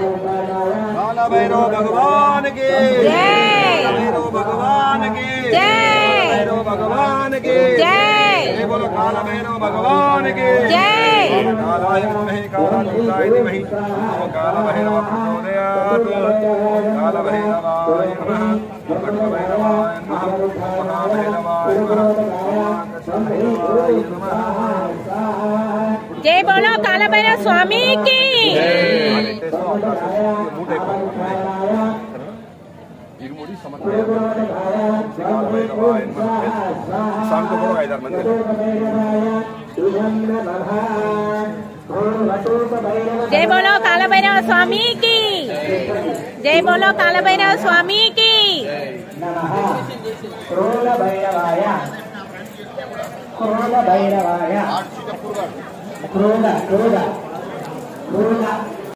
काल भैरव भगवान की जय, भैरव भगवान की जय, भैरव भगवान की जय, बोलो काल भैरव भगवान की जय। कालाय विद्महे कालातीताय धीमहि काल भैरव प्रचोदयात्। काल भैरवाय नमः, भट्टभैरवाय नमः, महाभैरवाय नमः। जय बोलो काल भैरव स्वामी की। जय बोलो काल भैरव स्वामी की। जय बोलो काल भैरव स्वामी की। क्रोध भैरवाय, क्रोध भैरवाय, क्रोध क्रोध क्रोध